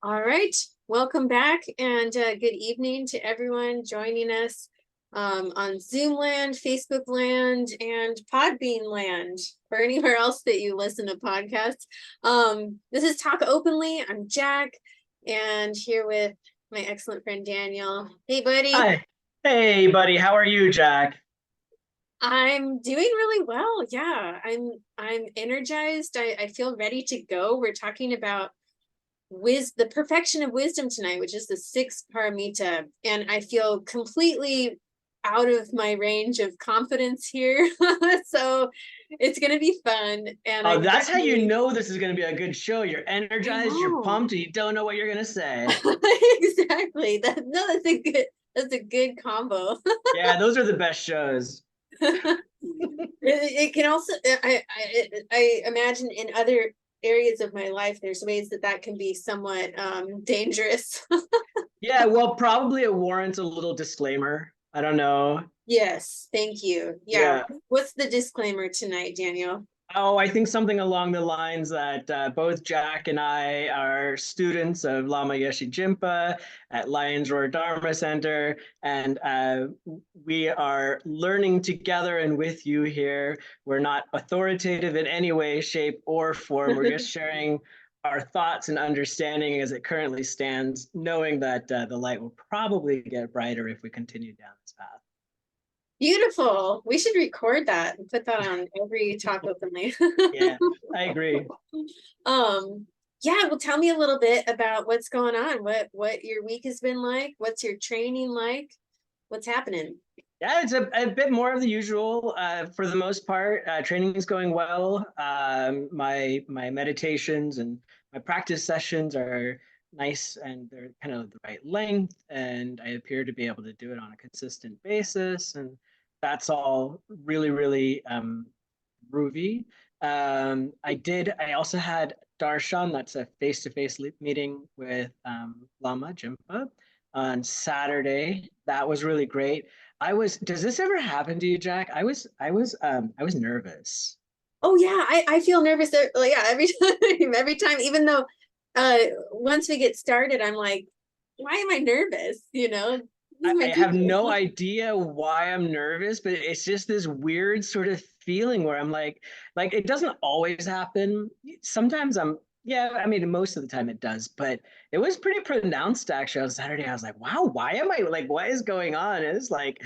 All right, welcome back and good evening to everyone joining us on Zoom land, Facebook land, and Podbean land, or anywhere else that you listen to podcasts. This is Talk Openly. I'm Jac, and here with my excellent friend Daniel. Hey, buddy. Hi. Hey, buddy. How are you, Jac? I'm doing really well. Yeah, I'm energized. I feel ready to go. We're talking about the perfection of wisdom tonight, which is the sixth paramita, and I feel completely out of my range of confidence here. So it's gonna be fun, and Oh, I'm that's how you ready. know this is going to be a good show. You're I energized, you're know. pumped, and you don't know what you're going to say. Exactly. That's a good combo. Yeah, those are the best shows. It can also I imagine in other areas of my life there's ways that can be somewhat dangerous. Yeah, well, probably it warrants a little disclaimer. I don't know. Yes, thank you. Yeah. Yeah. What's the disclaimer tonight, Daniel? Oh, I think something along the lines that both Jac and I are students of Lama Yeshe Jimpa at Lions Roar Dharma Center, and we are learning together and with you here. We're not authoritative in any way, shape, or form. We're just sharing our thoughts and understanding as it currently stands, knowing that the light will probably get brighter if we continue down this path. Beautiful. We should record that and put that on every Talk Openly. Yeah, I agree. um, yeah, well, tell me a little bit about what's going on. What your week has been like? What's your training like? What's happening? Yeah, it's a bit more of the usual. For the most part, training is going well. My meditations and my practice sessions are nice and they're kind of the right length, and I appear to be able to do it on a consistent basis, and that's all really groovy. I also had darshan. That's a face-to-face meeting with Lama Jimpa on Saturday. That was really great. Does this ever happen to you, Jac? I was nervous. Oh yeah, I feel nervous like yeah, every time every time, even though uh once we get started, I'm like, why am I nervous? This is I my have teacher. no idea why I'm nervous, but it's just this weird sort of feeling where I'm like it doesn't always happen. Sometimes yeah, I mean, most of the time it does, but it was pretty pronounced actually on Saturday. I was like, wow, why am I like, what is going on? It's like,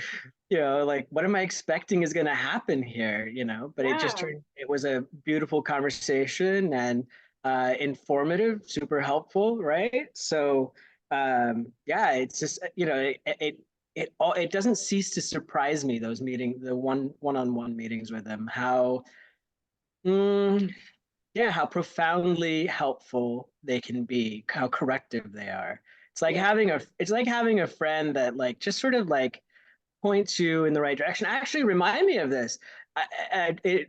like what am I expecting is going to happen here? But Yeah. it was a beautiful conversation and informative, super helpful, right? So, yeah, it's just it doesn't cease to surprise me, those meetings, the one-on-one meetings with them, how mm, yeah, how profoundly helpful they can be, how corrective they are. Yeah. It's like having a friend that like just sort of like points you in the right direction. Actually, remind me of this.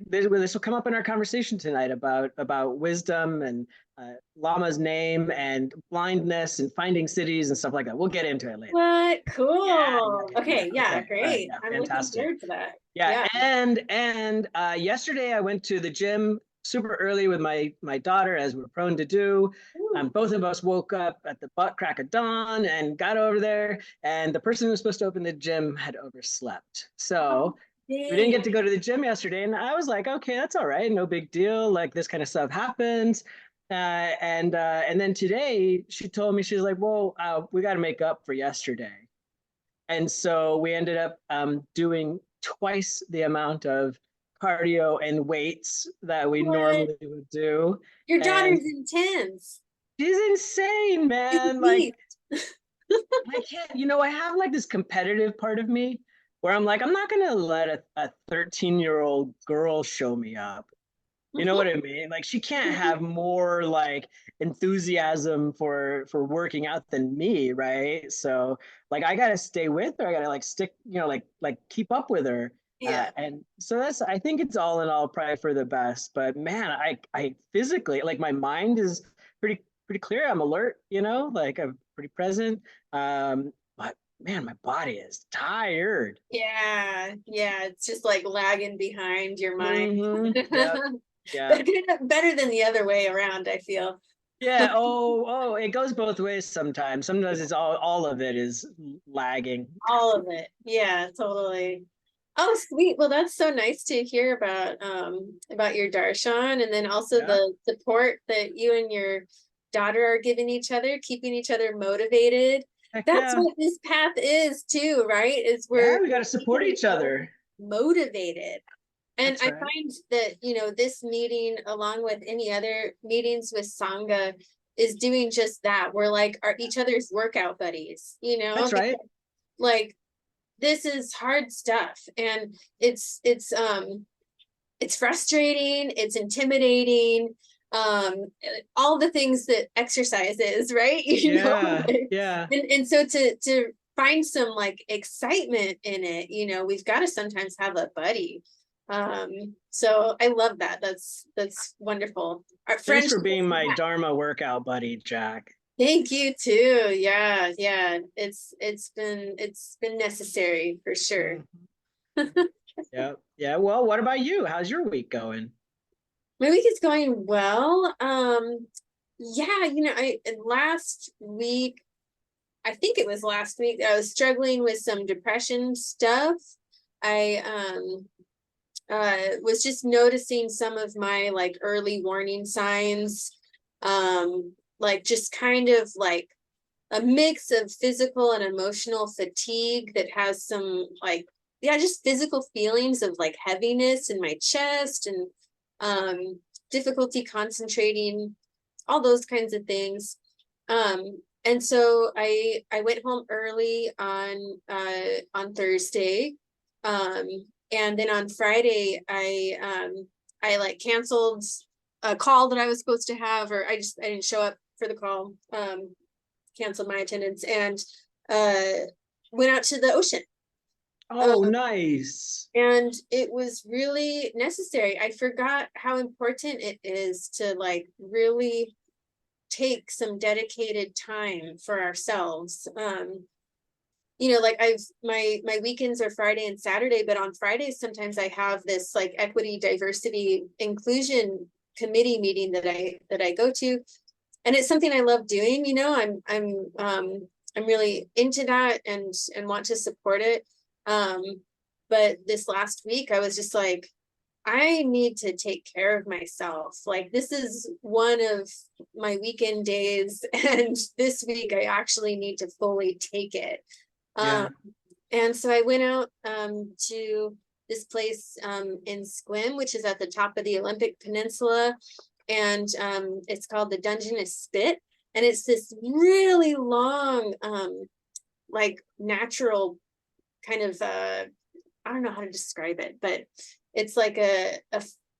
This will come up in our conversation tonight about wisdom and Lama's name and blindness and finding cities and stuff like that. We'll get into it later. What? Yeah. Cool. Okay, yeah, Okay. All right. great. Yeah. I'm looking Fantastic. forward to that. Yeah. Yeah. And yesterday I went to the gym super early with my daughter, as we're prone to do. Ooh. Both of us woke up at the butt crack of dawn and got over there. And the person who was supposed to open the gym had overslept. Oh, So we didn't get dang. to go to the gym yesterday. And I was like, okay, that's all right. No big deal. Like this kind of stuff happens. And then today she told me, she's like, well, we got to make up for yesterday. And so we ended up doing twice the amount of cardio and weights that we What? normally would do. Your And daughter's intense. she's insane, She's a man. Like, beast. I can't, I have like this competitive part of me where I'm like, I'm not going to let a 13-year-old girl show me up. You know what I mean? Like she can't have more like enthusiasm for working out than me, right? So like I gotta stay with her. I gotta like stick, like keep up with her. Yeah. And so I think it's all in all probably for the best. But man, I physically like my mind is pretty clear. I'm alert, like I'm pretty present. But man, my body is tired. Yeah. Yeah. It's just like lagging behind your mind. Yeah, yeah. Better than the other way around, I feel. Yeah. Oh, it goes both ways sometimes. Sometimes it's all of it is lagging. All of it. Yeah, totally. Oh, sweet. Well, that's so nice to hear about your darshan, and then also Yeah. the support that you and your daughter are giving each other, keeping each other motivated. Heck That's yeah. what this path is too, right? Is Yeah, we're we got to support keeping each each other other. motivated. And That's I right. find that, this meeting, along with any other meetings with Sangha, is doing just that. We're like our each other's workout buddies, That's right. because like this is hard stuff, and it's frustrating, it's intimidating, all the things that exercise is, right? Yeah. Yeah. And so to find some like excitement in it, we've got to sometimes have a buddy. So I love that. That's wonderful. Our Thanks for friendship. being my Dharma workout buddy, Jack. Thank you too. Yeah, yeah. It's been necessary for sure. Mhm. Yeah. Yeah. Well, what about you? How's your week going? My week is going well. Yeah, I last week, I think it was last week, I was struggling with some depression stuff. I was just noticing some of my like early warning signs. Like just kind of like a mix of physical and emotional fatigue that has some like, yeah, just physical feelings of like heaviness in my chest, and difficulty concentrating, all those kinds of things. And so I went home early on Thursday. Um, and then on Friday I like canceled a call that I was supposed to have, or I didn't show up for the call. Canceled my attendance, and went out to the ocean. Oh, nice. And it was really necessary. I forgot how important it is to like really take some dedicated time for ourselves. Like my weekends are Friday and Saturday, but on Fridays sometimes I have this like equity, diversity, inclusion committee meeting that I go to, and it's something I love doing. I'm really into that, and want to support it. Um, but this last week I was just like, I need to take care of myself. Like this is one of my weekend days, and this week I actually need to fully take it. Yeah. Um, and so I went out to this place in Squim, which is at the top of the Olympic Peninsula, and it's called the Dungeness Spit, and it's this really long, like natural kind of I don't know how to describe it, but it's like a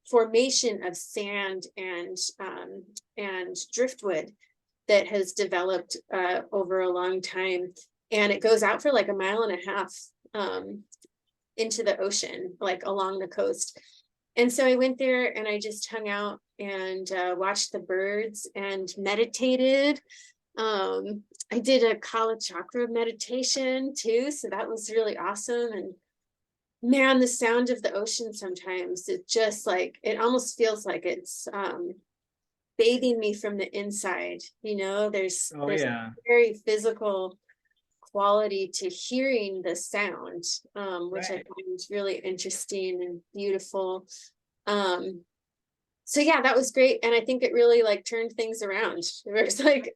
formation of sand and driftwood that has developed over a long time, and it goes out for like a mile and a half into the ocean, like along the coast. And so I went there and I just hung out and watched the birds and meditated. I did a Kala Chakra meditation too, so that was really awesome. And man, the sound of the ocean sometimes, it just like, it almost feels like it's bathing me from the inside. Oh, There's a yeah. very physical quality to hearing the sound, which I Right. find really interesting and beautiful. So yeah, that was great, and I think it really like turned things around. Where it's like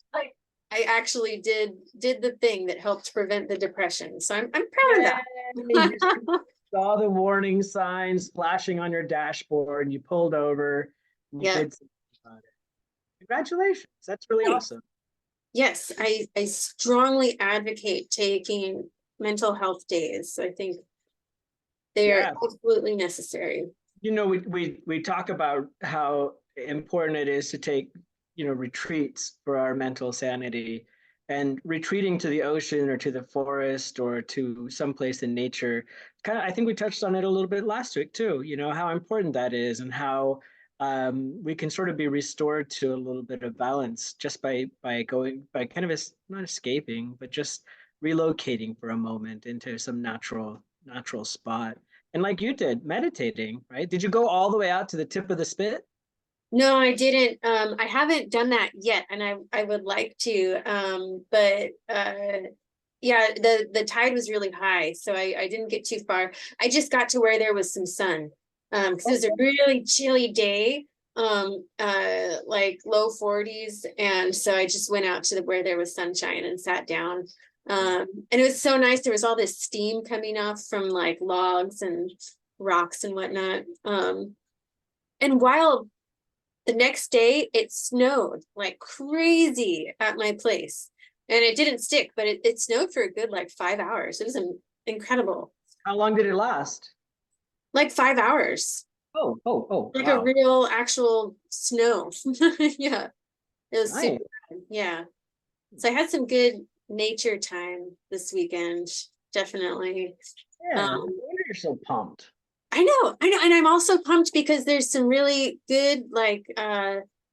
I actually did the thing that helped prevent the depression. So I'm proud Yay. of You that. saw the warning signs flashing on your dashboard and you pulled over and you Yeah. did something about it. Congratulations. That's really Thanks. awesome. Yes, I strongly advocate taking mental health days. I think they are Yeah. absolutely necessary. We talk about how important it is to take, retreats for our mental sanity, and retreating to the ocean or to the forest or to someplace in nature. Kind of, I think we touched on it a little bit last week too, how important that is, and how we can sort of be restored to a little bit of balance just by going, by kind of not escaping, but just relocating for a moment into some natural spot. And like you did, meditating, right? Did you go all the way out to the tip of the spit? No, I didn't. I haven't done that yet, and I would like to. But yeah, the tide was really high, so I didn't get too far. I just got to where there was some sun. Because it was a really chilly day, like low 40s, and so I just went out to where there was sunshine and sat down. And it was so nice. There was all this steam coming off from like logs and rocks and whatnot. And while the next day it snowed like crazy at my place, and it didn't stick, but it snowed for a good like 5 hours. It was incredible. How long did it last? Like 5 hours, Oh, like a wow. real actual snow. Yeah, it was super Nice. good. Yeah, so I had some good nature time this weekend, definitely. Yeah, no um wonder you're so pumped. I know, and I'm also pumped because there's some really good like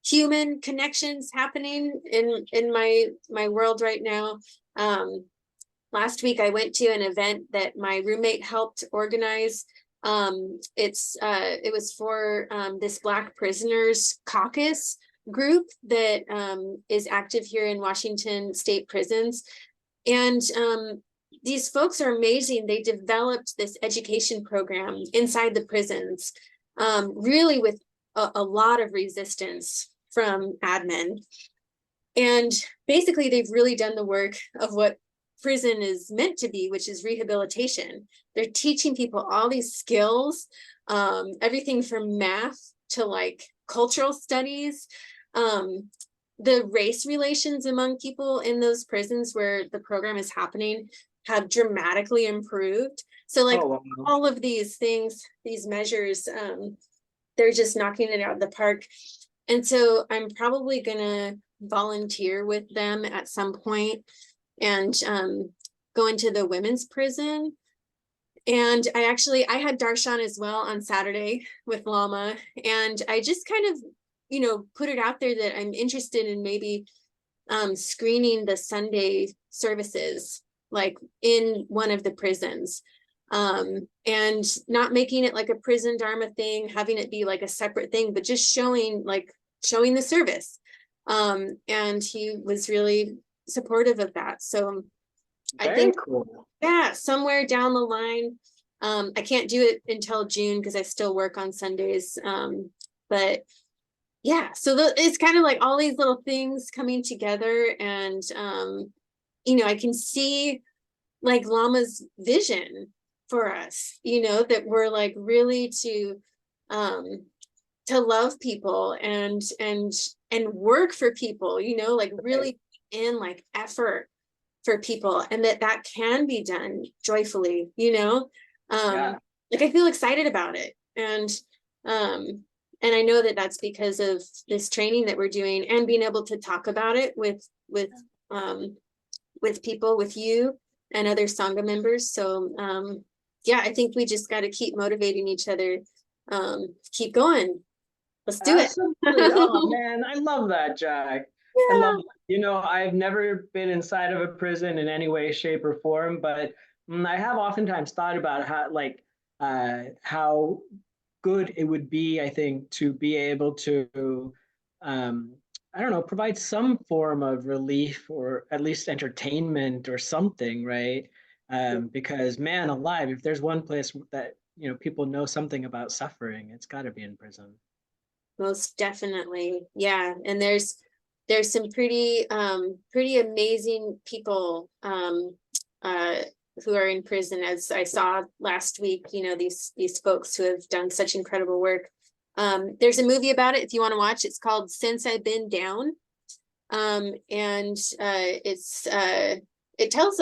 human connections happening in my world right now. Um Last week I went to an event that my roommate helped organize. It was for this Black Prisoners Caucus group that is active here in Washington state prisons. And these folks are amazing. They developed this education program inside the prisons, really with a lot of resistance from admin. And basically, they've really done the work of what prison is meant to be, which is rehabilitation. They're teaching people all these skills, everything from math to like cultural studies. Um, the race relations among people in those prisons where the program is happening have dramatically improved. So, like, Oh, wow. all of these things, these measures, they're just knocking it out of the park. And so I'm probably gonna volunteer with them at some point and go into the women's prison. And I had Darshan as well on Saturday with Lama. And I just kind of, put it out there that I'm interested in maybe screening the Sunday services, like in one of the prisons. And not making it like a prison Dharma thing, having it be like a separate thing, but just showing the service. And he was really supportive of that. So I Very think, cool. yeah, somewhere down the line, I can't do it until June because I still work on Sundays. But yeah, so it's kind of like all these little things coming together, and I can see like Lama's vision for us, that we're like really um to love people and work for people, like Right. really in like effort for people, and that can be done joyfully, Yeah. like I feel excited about it. Um and I know that that's because of this training that we're doing and being able to talk about it um with people, with you and other Sangha members. So yeah, I think we just got to keep motivating each other. Keep going. Let's do it. Absolutely. Oh man, I love that, Jack. I love Yeah. that. I've never been inside of a prison in any way, shape, or form, but I have oftentimes thought about how good it would be, I think, to be able to, um, I don't know, provide some form of relief or at least entertainment or something, right? Because man alive, if there's one place that people know something about suffering, it's got to be in prison. Most definitely. Yeah. And there's some pretty amazing people uh who are in prison, as I saw last week, these folks who have done such incredible work. There's a movie about it if you want to watch. It's called Since I've Been Down. And it tells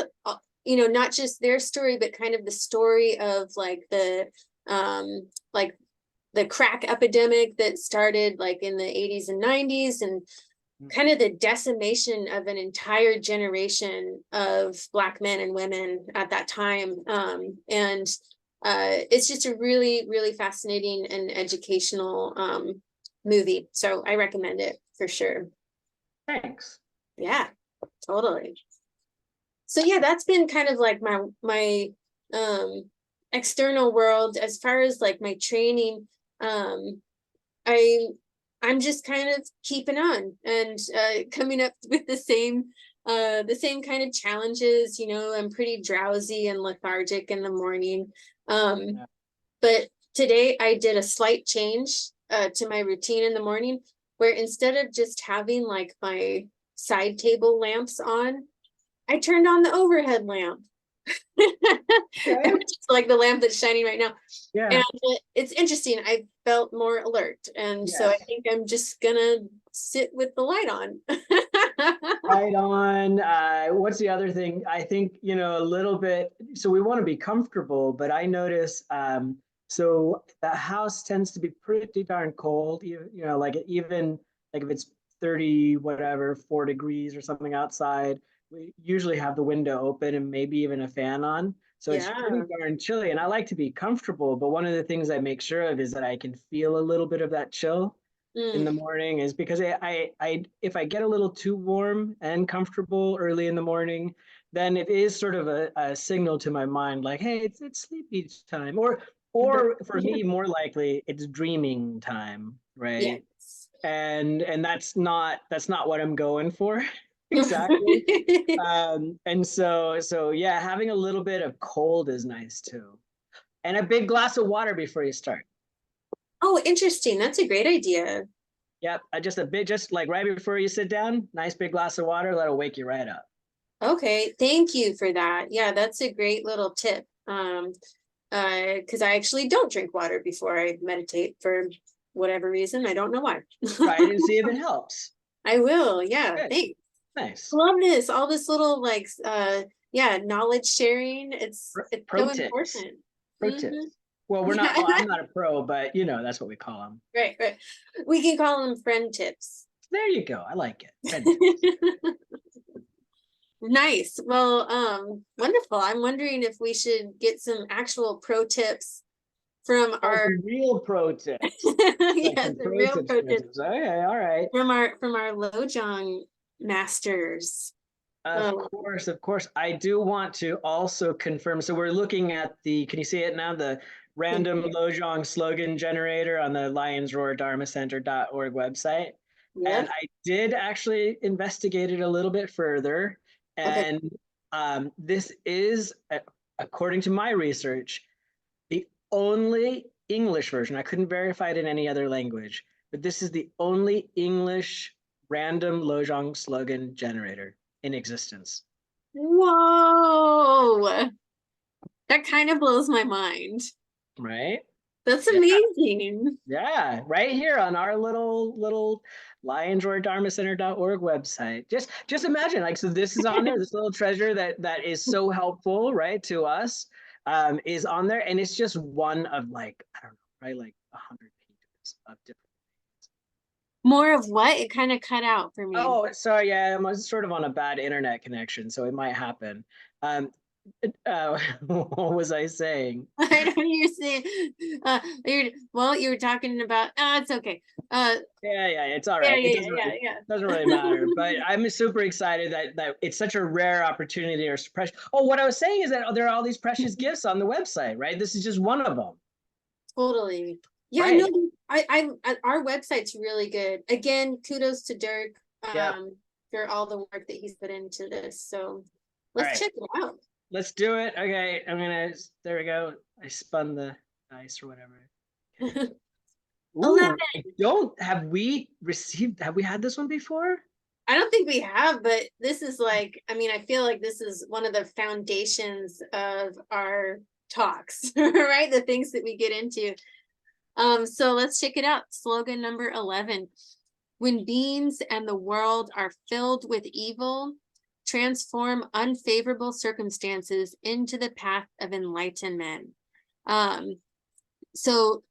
not just their story, but kind of the story of like like the crack epidemic that started like in the 80s and 90s, and kind of the decimation of an entire generation of Black men and women at that time. And it's just a really, really fascinating and educational movie. So I recommend it for sure. Thanks. Yeah, totally. So yeah, that's been kind of like my um external world. As far as like my training, I I'm just kind of keeping on and coming up with the same kind of challenges. You know, I'm pretty drowsy and lethargic in the morning. Um, Yeah. but today I did a slight change to my routine in the morning, where instead of just having like my side table lamps on, I turned on the overhead lamp. Okay. Like the lamp that's shining right now. Yeah. And it's interesting. I felt more alert. And so I Yes. think I'm just gonna sit with the light on. Right on. What's the other thing? I think, a little bit. So we want to be comfortable, but I notice, so the house tends to be pretty darn cold. Like even like if it's 30, whatever, 4 degrees or something outside, we usually have the window open and maybe even a fan on. So it's pretty Yeah. darn chilly. And I like to be comfortable, but one of the things I make sure of is that I can feel a little bit of that chill in the Mm, morning, is because if I get a little too warm and comfortable early in the morning, then it is sort of a signal to my mind like, hey, it's sleepy time, or for yeah. me, more likely it's dreaming time, right? Yes. And that's not what I'm going for exactly. And so yeah, having a little bit of cold is nice too, and a big glass of water before you start. Oh, interesting. That's a great idea. Yep, just a bit, just like right before you sit down, nice big glass of water, that'll wake you right up. Okay, thank you for that. Yeah, that's a great little tip. Because I actually don't drink water before I meditate for whatever reason. I don't know why. Try it and see if it helps. I will. Yeah, Good, thanks. nice. Love this. All this little like yeah, knowledge sharing. It's Pro so tips, important. pro Hmm. tips. Well, we're not. Well, I'm not a pro, but that's what we call them. Right, right. We can call them friend tips. There you go. I like it. Friend tips. Nice. Well, wonderful. I'm wondering if we should get some actual pro tips from Oh, our some real pro tips, like yes, some the pro real tips, pro pro tips tips. Okay, all right. from our Lojong masters. Of Um, course, of course. I do want to also confirm. So we're looking at can you see it now? The random Lojong slogan generator on the lionsroardharmacenter.org website. And yep. I did actually investigate it a little bit further. Okay. And this is, according to my research, the only English version. I couldn't verify it in any other language, but this is the only English random Lojong slogan generator in existence. Whoa. That kind of blows my mind. Right? That's Yeah. amazing. Yeah. Right here on our little lionsroardharmacenter.org website. Just imagine, like, so this is on there, this little treasure that is so helpful, right, to us, is on there. And it's just one of, like, I don't know, right, like 100 pages of different. More of what? It kind of cut out for me. Oh, sorry. Yeah, I'm sort of on a bad internet connection, so it might happen. Um, what was I saying? I know you're saying, you were talking about, it's okay. Uh, Yeah, it's all yeah, right. It yeah, doesn't yeah, really yeah, doesn't really yeah. matter. But I'm super excited that it's such a rare opportunity or precious. Oh, what I was saying is that there are all these precious gifts on the website, right? This is just one of them, Totally. Yeah, no, right? our website's really good. Again, kudos to Dirk, Yeah. for all the work that he's put into this. So All let's right, check it out. let's do it. Okay, there we go. I spun the dice or whatever. Okay. 11. Ooh, I don't. Have we had this one before? I don't think we have, but this is like, I mean, I feel like this is one of the foundations of our talks, right? The things that we get into. So let's check it out. Slogan number 11. When beings and the world are filled with evil, transform unfavorable circumstances into the path of enlightenment. Um, so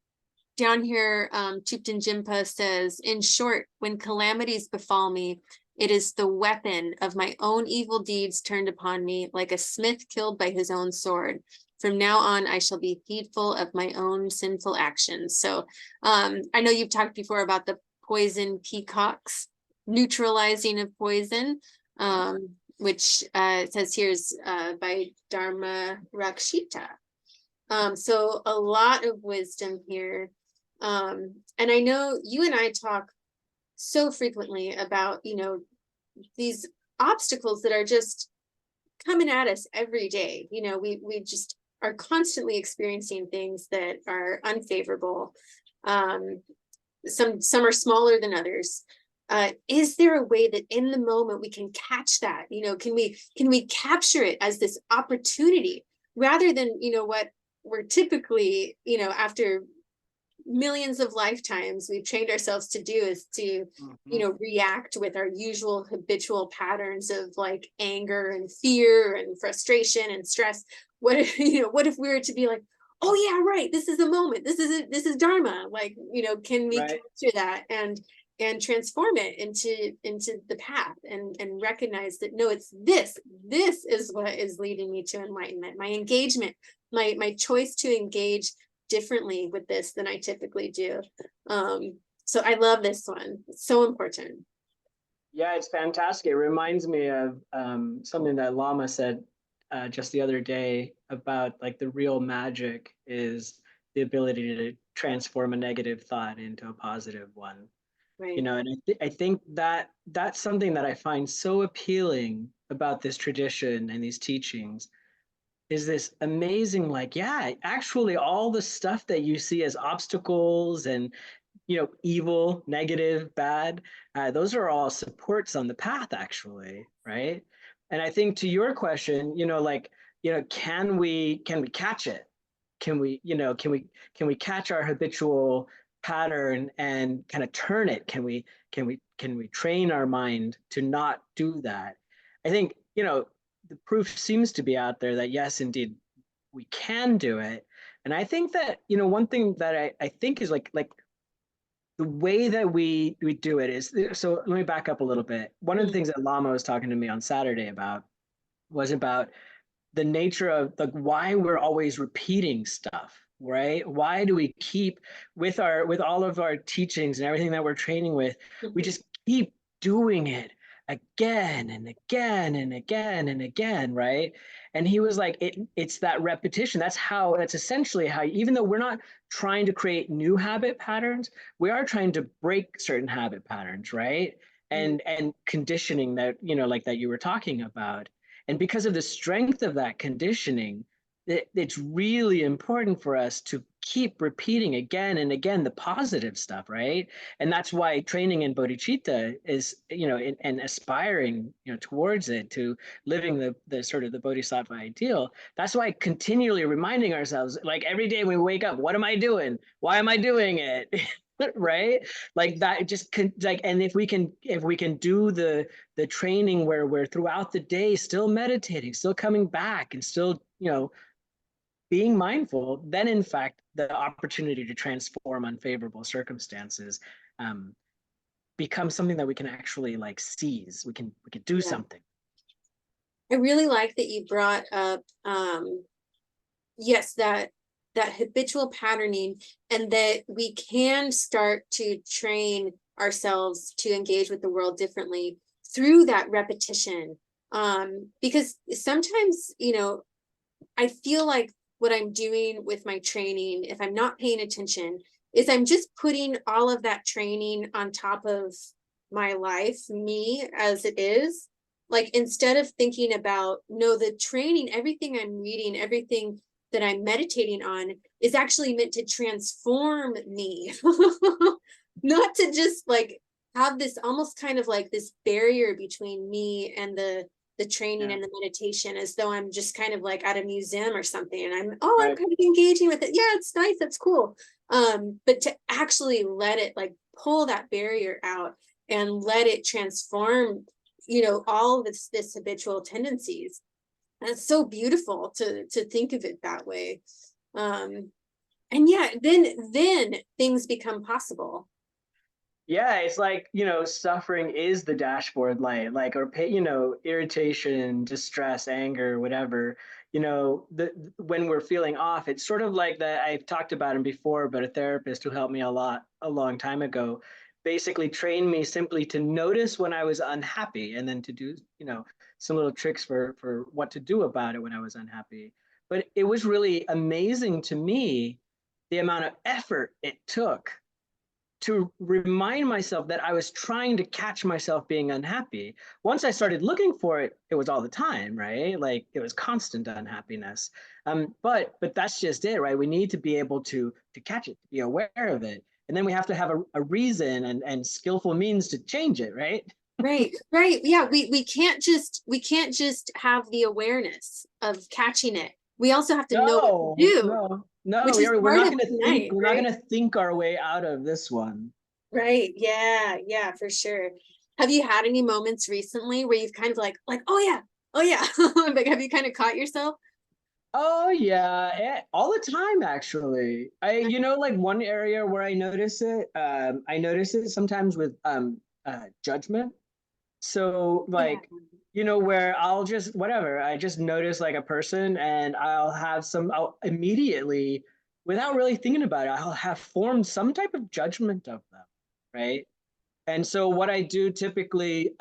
down here, Chupten Jimpa says, in short, when calamities befall me, it is the weapon of my own evil deeds turned upon me, like a smith killed by his own sword. From now on, I shall be heedful of my own sinful actions. So I know you've talked before about the poison peacocks, neutralizing of poison, which it says here is by Dharma Rakshita. So a lot of wisdom here. And I know you and I talk so frequently about, these obstacles that are just coming at us every day. We just are constantly experiencing things that are unfavorable. Um, some are smaller than others. Is there a way that in the moment we can catch that? Can we capture it as this opportunity rather than what we're typically after millions of lifetimes we've trained ourselves to do is to Mhm. react with our usual habitual patterns of like anger and fear and frustration and stress. What if what if we were to be like, oh yeah, right, this is the moment, this is dharma, like can we Right. capture that and transform it into the path and recognize that no, it's this is what is leading me to enlightenment, my engagement, my choice to engage differently with this than I typically do. So I love this one. It's so important. Yeah, it's fantastic. It reminds me of something that Lama said just the other day about like the real magic is the ability to transform a negative thought into a positive one. Right. And I think that that's something that I find so appealing about this tradition and these teachings is this amazing, like, yeah, actually all the stuff that you see as obstacles and evil, negative, bad, those are all supports on the path, actually, right? And I think to your question, like, can we catch it? Can we catch our habitual pattern and kind of turn it? Can we train our mind to not do that? I think, the proof seems to be out there that yes, indeed, we can do it. And I think that, one thing that I think is like the way that we do it is, so let me back up a little bit. One of the Mm, things that Lama was talking to me on Saturday about was about the nature of like why we're always repeating stuff, right? Why do we keep with all of our teachings and everything that we're training with, we mhm. just keep doing it again and again and again and again, right? And he was like, it's that repetition. That's essentially how, even though we're not trying to create new habit patterns, we are trying to break certain habit patterns, right? Mm, And conditioning that, like that you were talking about. And because of the strength of that conditioning, it's really important for us to keep repeating again and again the positive stuff, right? And that's why training in bodhicitta is, and aspiring, towards it, to living the sort of the bodhisattva ideal. That's why continually reminding ourselves, like every day we wake up, what am I doing? Why am I doing it? Right? Like that, just like, and if we can do the training where we're throughout the day still meditating, still coming back, and still, being mindful, then in fact the opportunity to transform unfavorable circumstances um, becomes something that we can actually like seize. We can do yeah. something. I really like that you brought up yes, that habitual patterning, and that we can start to train ourselves to engage with the world differently through that repetition. Because sometimes, I feel like what I'm doing with my training, if I'm not paying attention, is I'm just putting all of that training on top of my life, me as it is. Like instead of thinking about, no, the training, everything I'm reading, everything that I'm meditating on is actually meant to transform me, not to just like have this almost kind of like this barrier between me and the training Yeah. and the meditation, as though I'm just kind of like at a museum or something and I'm Right. kind of engaging with it. Yeah, it's nice, that's cool. But to actually let it like pull that barrier out and let it transform, all of this habitual tendencies. And it's so beautiful to think of it that way. Um, and yeah, then things become possible. Yeah, it's like, suffering is the dashboard light, like, or irritation, distress, anger, whatever. When we're feeling off, it's sort of like that. I've talked about him before, but a therapist who helped me a long time ago, basically trained me simply to notice when I was unhappy and then to do, some little tricks for what to do about it when I was unhappy. But it was really amazing to me the amount of effort it took to remind myself that I was trying to catch myself being unhappy. Once I started looking for it, it was all the time, right? Like it was constant unhappiness. But that's just it, right? We need to be able to catch it, to be aware of it, and then we have to have a reason and skillful means to change it, right? Right, right. Yeah, we can't just have the awareness of catching it. We also have to know what to No, do, no, no. which is We're part not of going to think. tonight, We're not right? going to think our way out of this one. Right. Yeah, yeah, for sure. Have you had any moments recently where you've kind of like, oh yeah, oh yeah. Like have you kind of caught yourself? Oh yeah, all the time actually. Like one area where I notice it sometimes with judgment. So Yeah. like, where I'll just whatever, I just notice like a person and I'll immediately, without really thinking about it, I'll have formed some type of judgment of them, right? And so what I do typically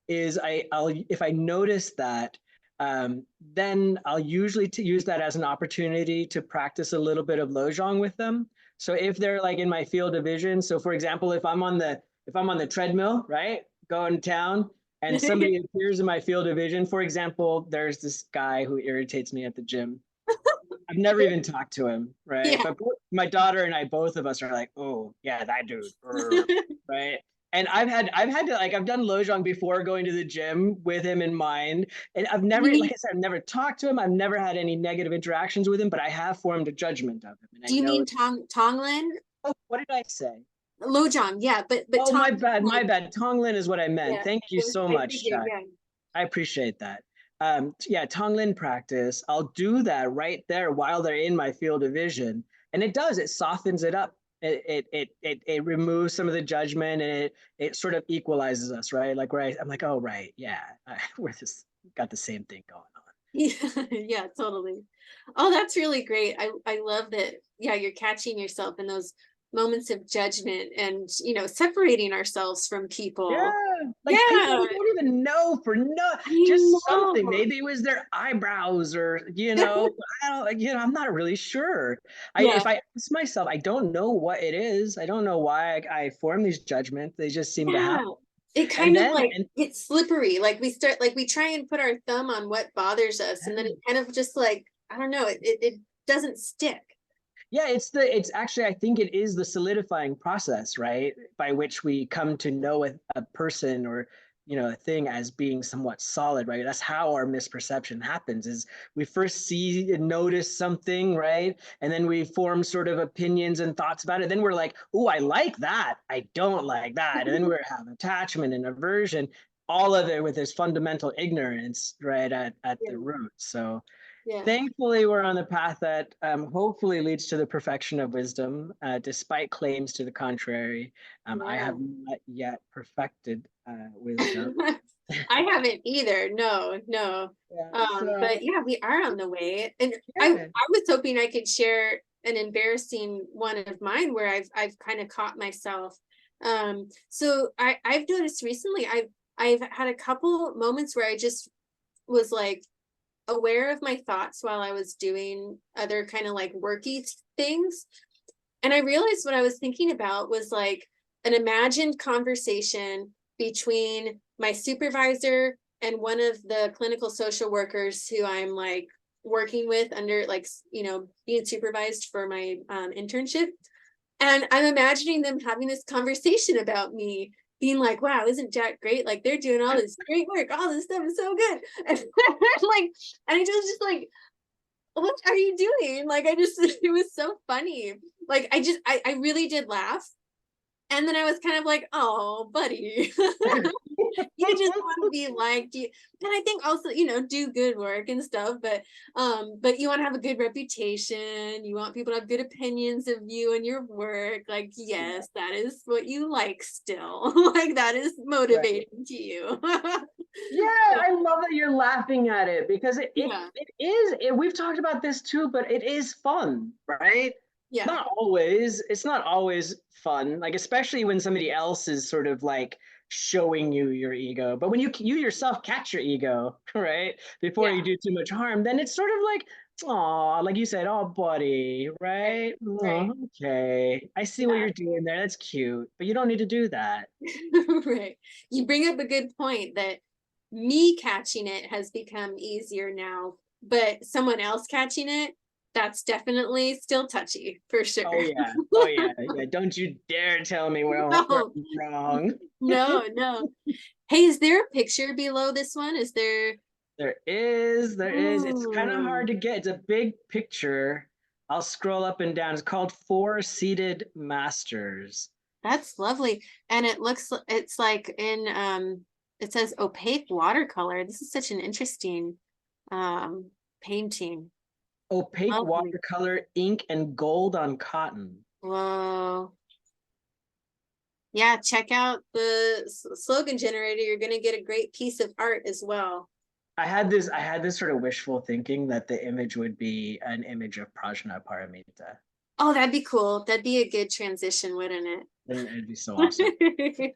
is I'll if I notice that, then I'll usually use that as an opportunity to practice a little bit of lojong with them. So if they're like in my field of vision, so for example, if I'm on the treadmill, right, going town, and somebody appears in my field of vision, for example, there's this guy who irritates me at the gym. I've never even talked to him, right? Yeah. But my daughter and I, both of us are like, oh yeah, that dude, right? And I've had to like I've done Lojong before going to the gym with him in mind, and I've You never, like mean, I said, I've never talked to him. I've never had any negative interactions with him, but I have formed a judgment of him, and I do you know. mean Tonglen? Oh, what did I say? Lojong, yeah, but Oh, Tong, my like, bad. Tonglin is what I meant. yeah, Thank you so I much, figured, Jack. yeah. I appreciate that. Yeah, Tonglen practice. I'll do that right there while they're in my field of vision, and it softens it up. It removes some of the judgment, and it sort of equalizes us, right? Like I'm like, oh right, yeah, we're just got the same thing going on. Yeah, yeah, totally. Oh, that's really great. I love that. Yeah, you're catching yourself in those moments of judgment and, separating ourselves from people. Yeah, like people Yeah, we don't even know for no, I just something. know. Maybe it was their eyebrows, or I don't, I'm not really sure. I Yeah, if I ask myself, I don't know what it is. I don't know why I form these judgments. They just seem to yeah. happen. It And kind of then like and gets slippery. Like we try and put our thumb on what bothers us, and then it kind of just like, I don't know, it doesn't stick. yeah, it's actually, I think it is the solidifying process, right? By which we come to know a person, or a thing, as being somewhat solid, right? That's how our misperception happens, is we first see and notice something, right? And then we form sort of opinions and thoughts about it. Then we're like, oh, I like that. I don't like that. And then we have attachment and aversion, all of it with this fundamental ignorance, right, at Yeah, the root. So yeah. thankfully, we're on the path that hopefully leads to the perfection of wisdom, despite claims to the contrary. I have Yeah. not yet perfected wisdom. I haven't either. No, no. Yeah, But so yeah, we are on the way. And yeah. I was hoping I could share an embarrassing one of mine where I've kind of caught myself. So I've noticed recently I've had a couple moments where I just was like aware of my thoughts while I was doing other kind of like worky things. And I realized what I was thinking about was like an imagined conversation between my supervisor and one of the clinical social workers who I'm like working with under, like, being supervised for my internship. And I'm imagining them having this conversation about me, being like, wow, isn't Jack great? Like they're doing all this great work. All this stuff is so good. And like, and it was just like, what are you doing? Like, I just, it was so funny. Like, I really did laugh. And then I was kind of like, oh, buddy, you just want to be liked. And I think also, do good work and stuff, but you want to have a good reputation. You want people to have good opinions of you and your work. Like, Yeah, yes, that is what you like still. Like, that is right. motivating to you. Yeah, I love that you're laughing at it, because Yeah, we've talked about this too, but it is fun, right? yeah, Not always. It's not always fun, like especially when somebody else is sort of like showing you your ego. But when you yourself catch your ego, right, before yeah. you do too much harm, then it's sort of like, Oh, like you said, oh, buddy, Right, right? right. Oh, okay. I see what Yeah. you're doing there. That's cute, but you don't need to do that. Right. You bring up a good point that me catching it has become easier now, but someone else catching it, that's definitely still touchy for sure. Oh yeah. Oh yeah. Yeah. Don't you dare tell me where No, I'm wrong. no, no. Hey, is there a picture below this one? Is there? There is. It's kind of hard Ooh, to get. It's a big picture. I'll scroll up and down. It's called Four Seated Masters. that's lovely. And it looks, it's like in, it says opaque watercolor. This is such an interesting, painting. Opaque Lovely. watercolor, ink, and gold on cotton. Whoa. Yeah, check out the slogan generator. You're going to get a great piece of art as well. I had this sort of wishful thinking that the image would be an image of Prajna Paramita. Oh, that'd be cool. That'd be a good transition, wouldn't And it'd be so awesome. it?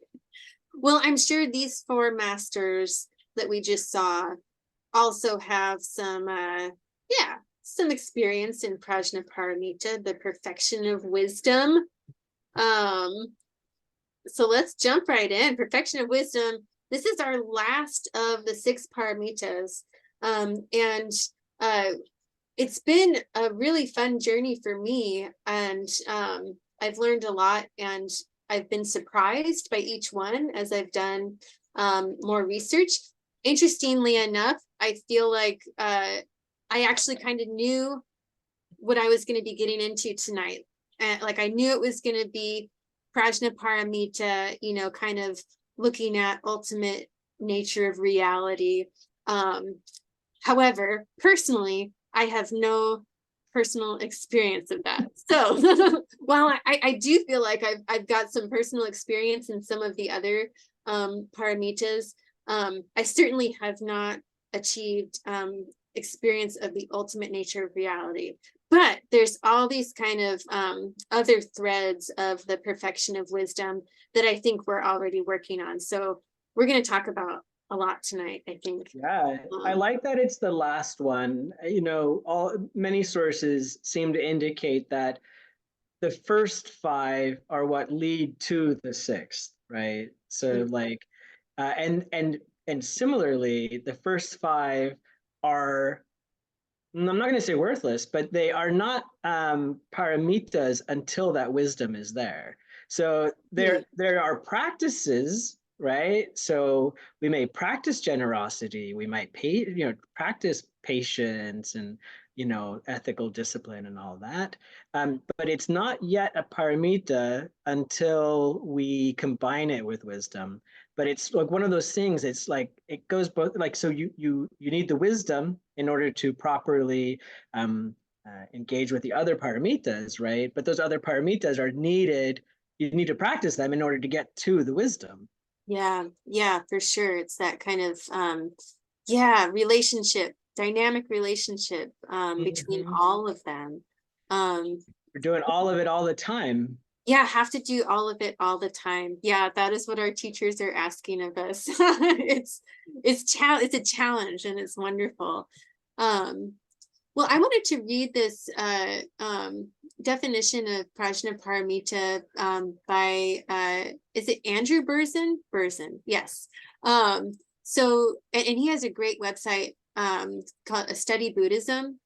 Well, I'm sure these four masters that we just saw also have some, yeah, some experience in Prajna Paramita, the perfection of wisdom. Um, so let's jump right in. Perfection of wisdom. This is our last of the six paramitas. And it's been a really fun journey for me. And I've learned a lot, and I've been surprised by each one as I've done more research. Interestingly enough, I feel like I actually kind of knew what I was going to be getting into tonight. Like I knew it was going to be Prajna Paramita, kind of looking at ultimate nature of reality. Um, However, personally, I have no personal experience of that. So while I do feel like I've got some personal experience in some of the other paramitas, I certainly have not achieved experience of the ultimate nature of reality. But there's all these kind of other threads of the perfection of wisdom that I think we're already working on. So we're going to talk about a lot tonight, I think. Yeah, I Um, like that it's the last one. All many sources seem to indicate that the first five are what lead to the sixth, right? So like, and similarly, the first five are, I'm not going to say worthless, but they are not paramitas until that wisdom is there. So hmm. there are practices, right? So we may practice generosity, we might practice patience and ethical discipline and all that. But it's not yet a paramita until we combine it with wisdom. But it's like one of those things. It's like it goes both. Like so, you need the wisdom in order to properly engage with the other paramitas, right? But those other paramitas are needed. You need to practice them in order to get to the wisdom. Yeah, yeah, for sure. It's that kind of yeah, relationship, dynamic relationship between Mhm. all of them. Um We're doing all of it all the time. yeah, have to do all of it all the time. Yeah, that is what our teachers are asking of us. It's a challenge, and it's wonderful. Um well, I wanted to read this definition of Prajnaparamita by, is it Andrew Berzin? Berzin, yes. So, and he has a great website called A Study Buddhism,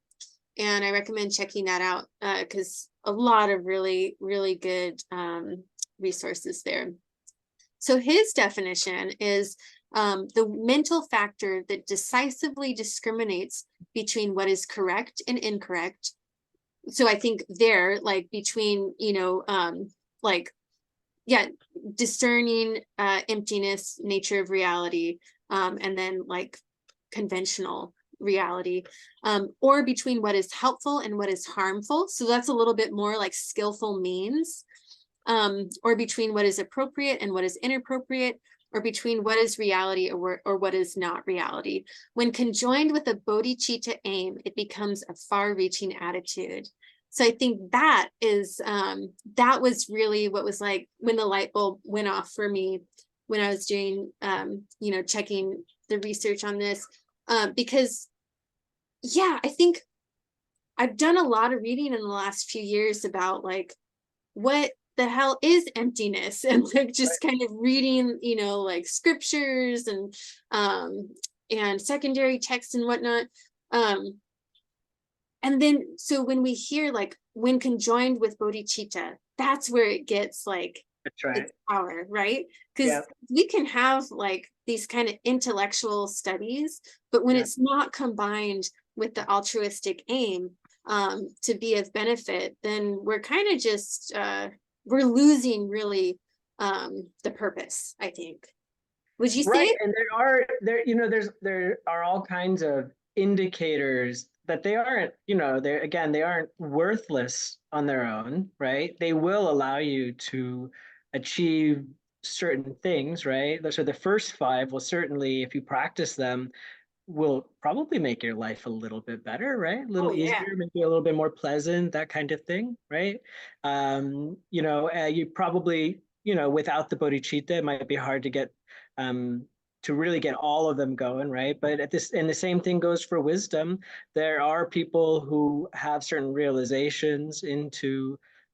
and I recommend checking that out because a lot of really, really good resources there. So his definition is the mental factor that decisively discriminates between what is correct and incorrect. So I think there, like between, like, yeah, discerning emptiness, nature of reality, and then like conventional reality, or between what is helpful and what is harmful. So that's a little bit more like skillful means, or between what is appropriate and what is inappropriate, or between what is reality or what is not reality. When conjoined with a bodhicitta aim, it becomes a far-reaching attitude. So I think that was really what was like when the light bulb went off for me when I was doing, checking the research on this, because yeah, I think I've done a lot of reading in the last few years about like what the hell is emptiness, and like just kind of reading, like scriptures and secondary texts and whatnot. Um, and then so when we hear like when conjoined with bodhicitta, that's where it gets like That's right. its power, right? Because Yeah. we can have like these kind of intellectual studies, but when Yeah. it's not combined with the altruistic aim, to be of benefit, then we're kind of just we're losing really the purpose, I think. Would you Right. say? And there are all kinds of indicators that they aren't, they aren't worthless on their own, right? They will allow you to achieve certain things, right? So the first five will certainly, if you practice them, will probably make your life a little bit better, right? A little Oh yeah. easier, maybe a little bit more pleasant, that kind of thing, right? You probably, without the bodhicitta, it might be hard um, to really get all of them going, right? But and the same thing goes for wisdom. There are people who have certain realizations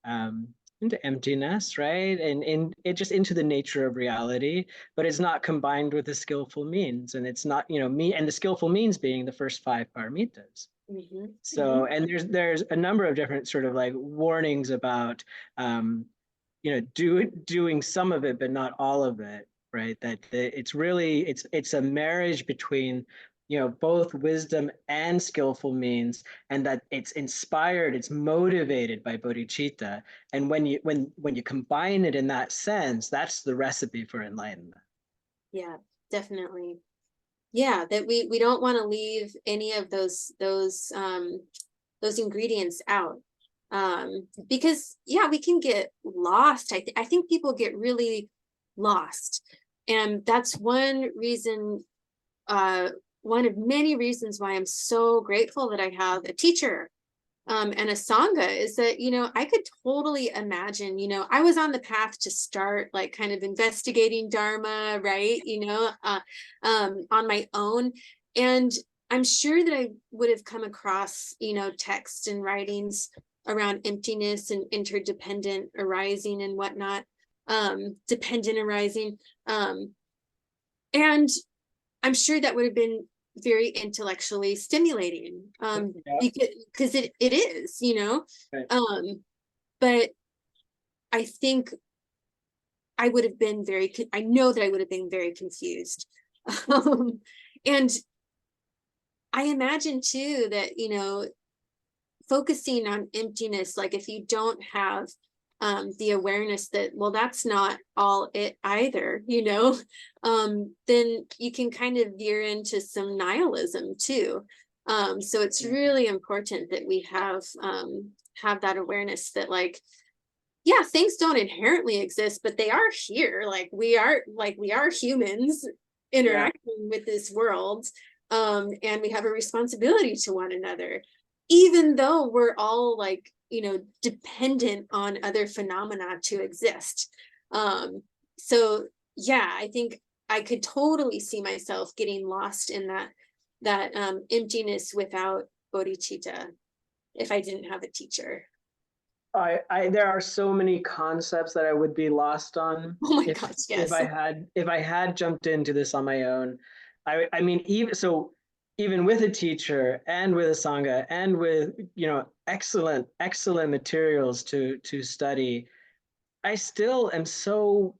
um, into emptiness, right? And just into the nature of reality, but it's not combined with the skillful means, and it's not, me, and the skillful means being the first five paramitas. Mm-hmm. Mm-hmm. So, and there's a number of different sort of like warnings about, um, doing some of it, but not all of it, right? That it's really it's a marriage between, both wisdom and skillful means, and that it's inspired, it's motivated by bodhicitta. And when you combine it in that sense, that's the recipe for enlightenment. Yeah, definitely. Yeah, that we don't want to leave any of those ingredients out. Because yeah, we can get lost. I think people get really lost. And that's one of many reasons why I'm so grateful that I have a teacher and a sangha, is that I could totally imagine, I was on the path to start like kind of investigating dharma, right, on my own. And I'm sure that I would have come across texts and writings around emptiness and interdependent arising and whatnot, dependent arising, and I'm sure that would have been very intellectually stimulating, Yeah. because it is, Right. but I think I know that I would have been very confused. um, and I imagine too that focusing on emptiness, like if you don't have the awareness that, well, that's not all it either, then you can kind of veer into some nihilism too. So it's really important that we have that awareness that, like, yeah, things don't inherently exist, but they are here. Like we are humans Yeah. interacting with this world, and we have a responsibility to one another, even though we're all like dependent on other phenomena to exist. So yeah, I think I could totally see myself getting lost in that emptiness without bodhicitta if I didn't have a teacher. There are so many concepts that I would be lost on Oh my if gosh, if yes. I had if I had jumped into this on my own. I mean, even with a teacher and with a sangha and with, excellent materials to study, I still am so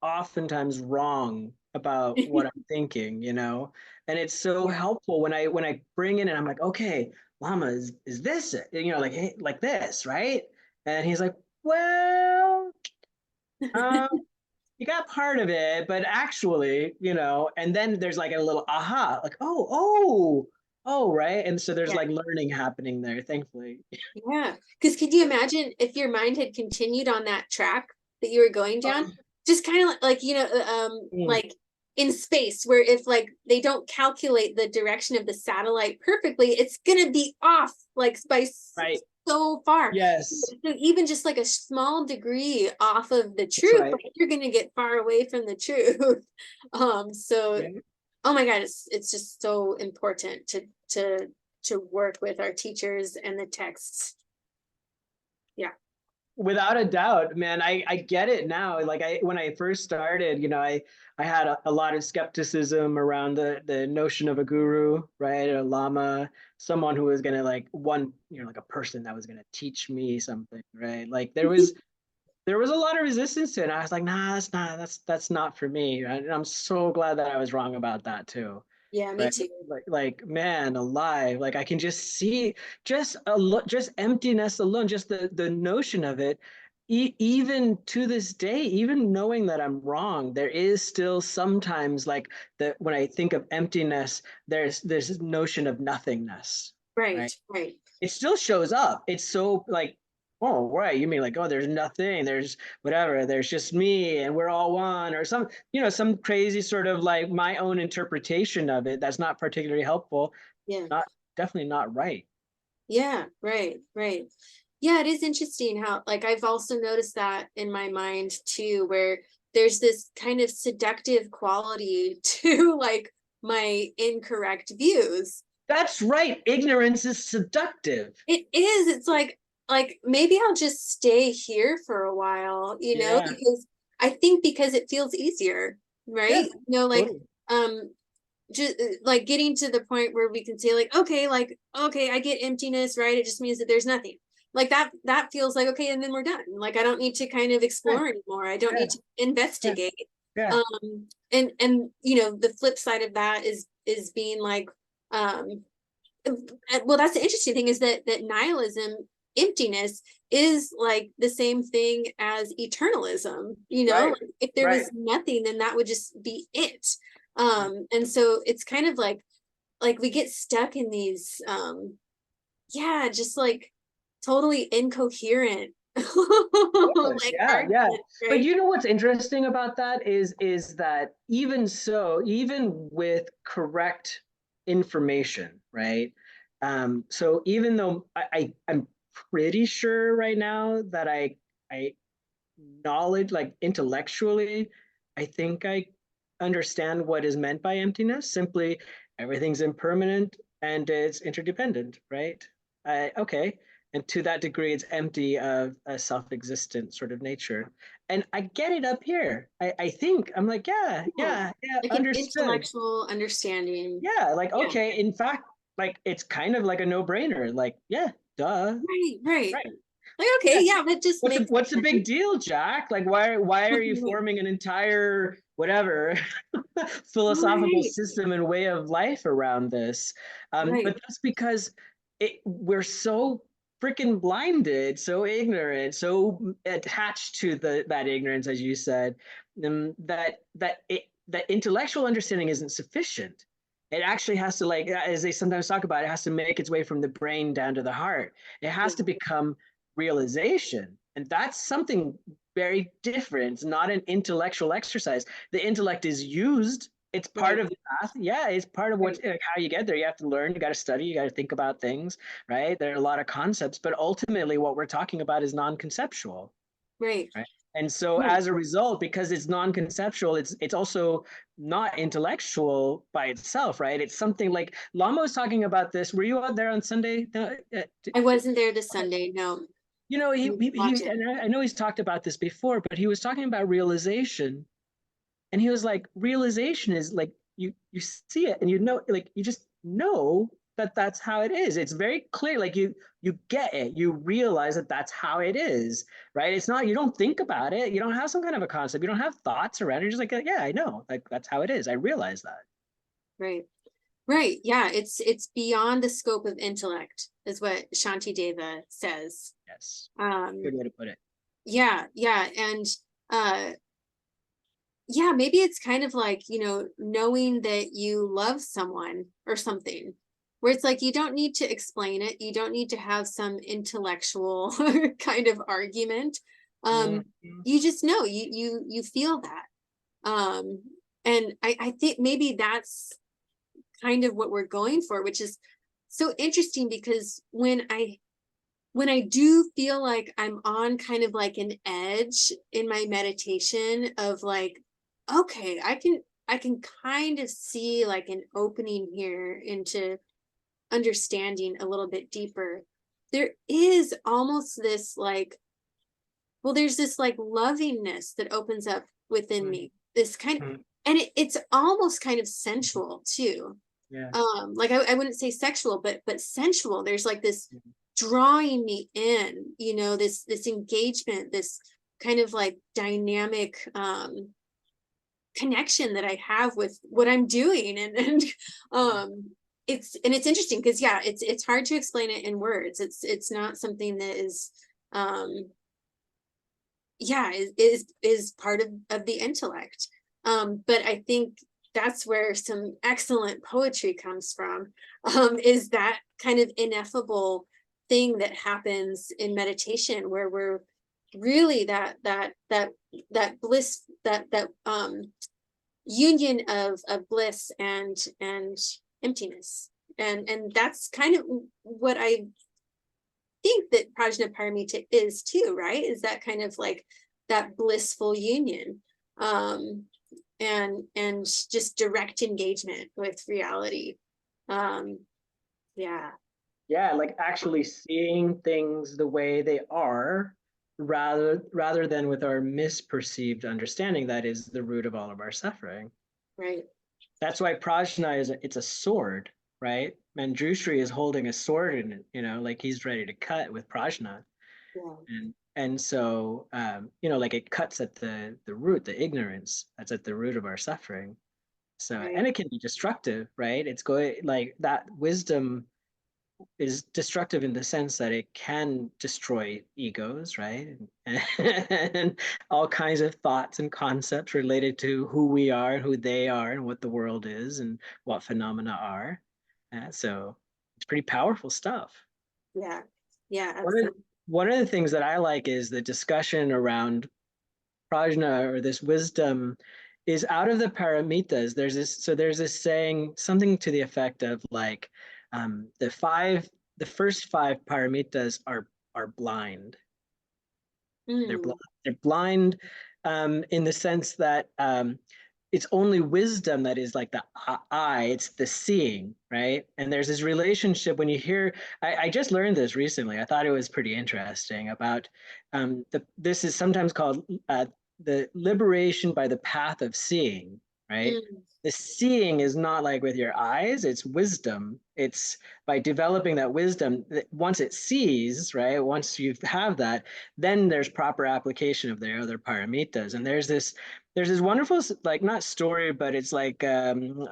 oftentimes wrong about what I'm thinking, and it's so Yeah. helpful when I bring in and I'm like, okay, Lama, is this it? Like, hey, like this, right? And he's like, well, um, you got part of it, but actually, and then there's like a little aha, like, oh, right. And so there's Yeah. like learning happening there, thankfully. Yeah. Because could you imagine if your mind had continued on that track that you were going down? Um, Just kind of mm, like in space, where if like they don't calculate the direction of the satellite perfectly, it's gonna be off like by right. so far. Yes. So even just like a small degree off of the That's truth, right. like you're gonna get far away from the truth. So Right. oh my God, it's just so important to to work with our teachers and the texts. Yeah. Without a doubt, man, I get it now. Like when I first started, I had a lot of skepticism around the notion of a guru, right? A lama, someone who was gonna like like a person that was gonna teach me something, right? Like there was a lot of resistance to it. And I was like, nah, that's not for me. And I'm so glad that I was wrong about that too. Yeah, me Right. too. Like man alive. Like I can just see just emptiness alone, just the notion of it. Even to this day, even knowing that I'm wrong, there is still sometimes like that when I think of emptiness, there's this notion of nothingness, Right, right? right. It still shows up. It's so like, oh, right. You mean like, oh, there's nothing, there's whatever, there's just me and we're all one, or some crazy sort of like my own interpretation of it that's not particularly helpful, Yeah. not definitely not right. Yeah, right, right. Yeah, it is interesting how, like, I've also noticed that in my mind too, where there's this kind of seductive quality to like my incorrect views. That's right. Ignorance is seductive. It is, it's like maybe I'll just stay here for a while, Yeah. because I think because it feels easier, Yeah. right? Like Totally. um just like getting to the point where we can say like okay, I get emptiness, right? It just means that there's nothing, like that feels like okay, and then we're done. Like I don't need to kind of Right. explore anymore, I don't Yeah. need to Yeah. investigate. Yeah. And the flip side of that is being like um well, that's the interesting thing, is that nihilism, emptiness, is like the same thing as eternalism. Right. Like, if there Right. was nothing, then that would just be it. And so it's kind of like we get stuck in these yeah, just like totally incoherent Course. like Yeah, yeah. arguments, But right? you know what's interesting about that is that even so, even with correct information, right? So even though I'm pretty sure right now that I knowledge, like intellectually, I think I understand what is meant by emptiness. Simply, everything's impermanent and it's interdependent, right? Okay. And to that degree, it's empty of a self existent sort of nature. And I get it up here. I think, I'm like, yeah, Yeah. yeah, yeah, Like an understood. intellectual understanding. Yeah, like, Yeah. okay. In fact, like, it's kind of like a no brainer. Like, yeah, duh. Right, right. Right. Like, okay, Yeah. yeah, that just makes What's the big sense. deal, Jack? Like why are you forming an entire whatever philosophical Right, system and way of life around this? right. But that's because we're so freaking blinded, so ignorant, so attached to that ignorance, as you said, that intellectual understanding isn't sufficient. It actually has to, like, as they sometimes talk about, it has to make its way from the brain down to the heart. It has Yeah, to become realization. And that's something very different. It's not an intellectual exercise. The intellect is used. It's part right, of the path. Yeah, it's part of what, right, like, how you get there. You have to learn, you got to study, you got to think about things, right? There are a lot of concepts, but ultimately what we're talking about is non-conceptual, right. right? And so Yeah. as a result, because it's non-conceptual, it's also not intellectual by itself, right? It's something like Lama was talking about this. Were you out there on Sunday? I wasn't there this Okay. Sunday, no. He, I he, watch he it. and I know he's talked about this before, but he was talking about realization. And he was like, realization is like you see it and you know, like you just know that that's how it is. It's very clear. Like you get it. You realize that that's how it is, right? It's not, you don't think about it. You don't have some kind of a concept. You don't have thoughts around it. You're just like, yeah, I know. Like that's how it is. I realize that. Right. Right. Yeah, it's beyond the scope of intellect, is what Shantideva says. Yes. Um, Good way to put it. yeah, yeah. And uh yeah, maybe it's kind of like, knowing that you love someone or something, where it's like you don't need to explain it, you don't need to have some intellectual kind of argument. Um, Mhm. you just know, you feel that. Um, and I think maybe that's kind of what we're going for, which is so interesting, because when I do feel like I'm on kind of like an edge in my meditation of like, okay, I can kind of see like an opening here into understanding a little bit deeper, there is almost this like, well, there's this like lovingness that opens up within me. This kind of, Mhm. and it's almost kind of sensual too. Yeah. Like I wouldn't say sexual, but sensual. There's like this drawing me in, you know, this engagement, this kind of like dynamic connection that I have with what I'm doing. And it's interesting because yeah, it's hard to explain it in words. It's not something that is yeah, is part of the intellect. But I think that's where some excellent poetry comes from, is that kind of ineffable thing that happens in meditation where we're really that bliss, that union of bliss and emptiness. And that's kind of what I think that prajna paramita is too, right? Is that kind of like that blissful union, and just direct engagement with reality. um yeah. Yeah, like actually seeing things the way they are, rather than with our misperceived understanding that is the root of all of our suffering. Right. That's why prajna it's a sword, right? Manjushri is holding a sword in it, like he's ready to cut with prajna. Yeah. And so like it cuts at the root, the ignorance that's at the root of our suffering. So, and Right. it can be destructive, right? It's going like that wisdom is destructive in the sense that it can destroy egos, right? And all kinds of thoughts and concepts related to who we are and who they are and what the world is and what phenomena are. So it's pretty powerful stuff. Yeah. Yeah, One of, absolutely. one of the things that I like is the discussion around prajna, or this wisdom, is out of the paramitas. There's this saying, something to the effect of like, the first five paramitas are blind. They're Mm, blind. They're blind, in the sense that it's only wisdom that is like the eye. It's the seeing, right? And there's this relationship when you hear. I just learned this recently. I thought it was pretty interesting about this is sometimes called the liberation by the path of seeing, right? mm, The seeing is not like with your eyes, it's wisdom. It's by developing that wisdom, once it sees, right? Once you have that, then there's proper application of their other paramitas. And there's this wonderful, like, not story, but it's like an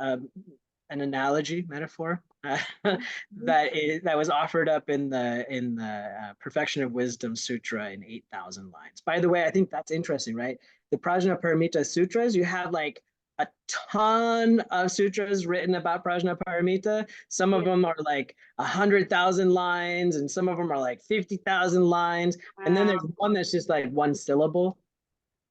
analogy metaphor mhm. that was offered up in the Perfection of Wisdom Sutra in 8,000 lines. By the way, I think that's interesting, right? The Prajna Paramita Sutras, you have like a ton of sutras written about Prajna Paramita. Some of Yeah. them are like 100,000 lines, and some of them are like 50,000 lines. And then there's Wow. one that's just like one syllable.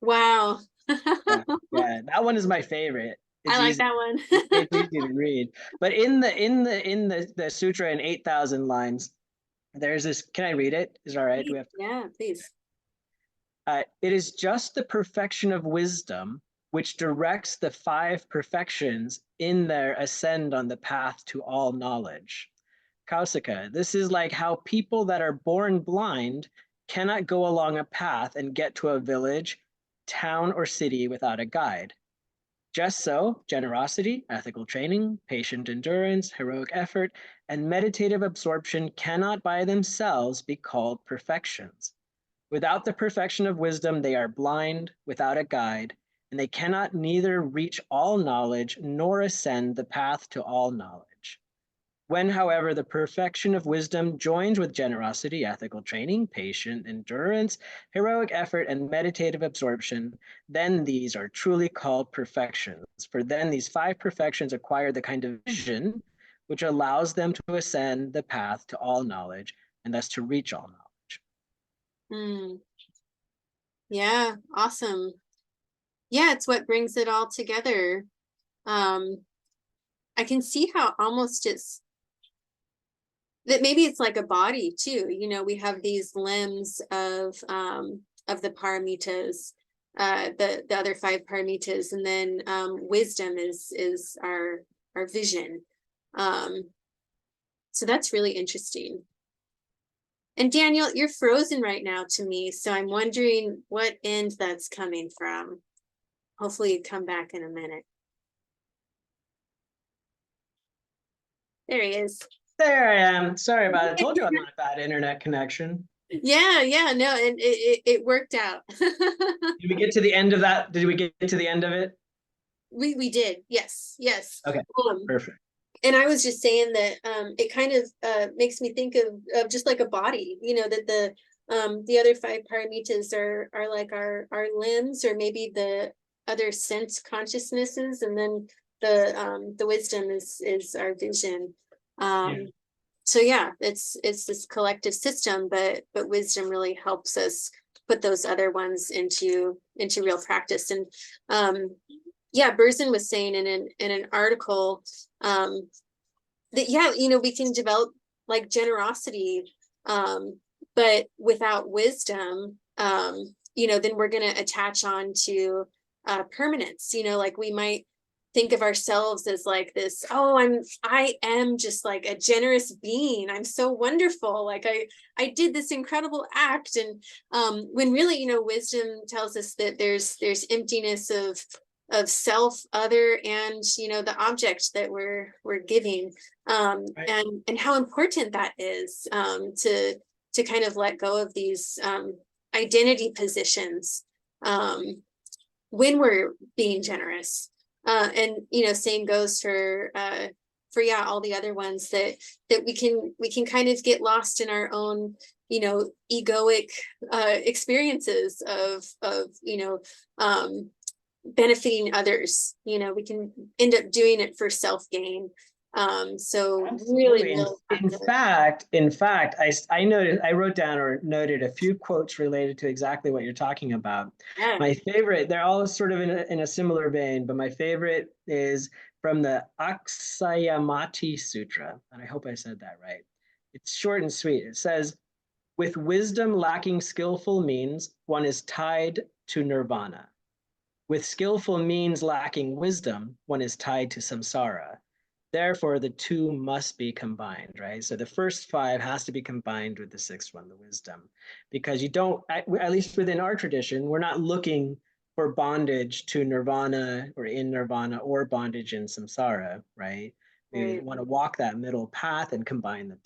Wow. Yeah, yeah, that one is my favorite. I It's like easy. that one. It's easy to read. But in the sutra in 8,000 lines, there's this. Can I read it? Is it all right? Do we have Yeah, please. it is just the perfection of wisdom which directs the five perfections in their ascend on the path to all knowledge. Kausika, this is like how people that are born blind cannot go along a path and get to a village, town, or city without a guide. Just so, generosity, ethical training, patient endurance, heroic effort, and meditative absorption cannot by themselves be called perfections. Without the perfection of wisdom, they are blind, without a guide, and they cannot neither reach all knowledge nor ascend the path to all knowledge. When, however, the perfection of wisdom joins with generosity, ethical training, patient endurance, heroic effort, and meditative absorption, then these are truly called perfections. For then these five perfections acquire the kind of vision which allows them to ascend the path to all knowledge and thus to reach all knowledge. Mm, yeah, awesome. Yeah, it's what brings it all together. Um, I can see how almost it's that maybe it's like a body too. You know, we have these limbs of the paramitas, the other five paramitas, and then wisdom is our vision. Um, So that's really interesting. And Daniel, you're frozen right now to me, so I'm wondering what end that's coming from. Hopefully you come back in a minute. There he is. There I am. Sorry about it. I told you I'm not a bad internet connection. Yeah, no, and it worked out. Did we get to the end of that? Did we get to the end of it? We did, yes. Okay, perfect. And I was just saying that it kind of makes me think of just like a body, that the other five paramitas are like our limbs, or maybe the other sense consciousnesses, and then the wisdom is our vision. Yeah. So yeah, it's this collective system, but wisdom really helps us put those other ones into real practice. And yeah, Berzin was saying in an article that yeah, we can develop like generosity, but without wisdom, then we're going to attach on to permanence. Like we might think of ourselves as like this, oh, I am just like a generous being, I'm so wonderful, like I did this incredible act. And when really, wisdom tells us that there's emptiness of self, other, and the object that we're giving, Right. and how important that is, to kind of let go of these identity positions when we're being generous. And same goes for yeah, all the other ones that we can kind of get lost in our own egoic experiences of benefiting others. We can end up doing it for self-gain. So Absolutely. really, really In fact, I wrote down or noted a few quotes related to exactly what you're talking about. yeah. My favorite, they're all sort of in a similar vein, but my favorite is from the Aksayamati Sutra, and I hope I said that right. It's short and sweet. It says, "With wisdom lacking skillful means, one is tied to nirvana. With skillful means lacking wisdom, one is tied to samsara. Therefore, the two must be combined," right? So the first five has to be combined with the sixth one, the wisdom, because you don't, at least within our tradition, we're not looking for bondage to nirvana or in nirvana or bondage in samsara, right? We Right. want to walk that middle path and combine the two.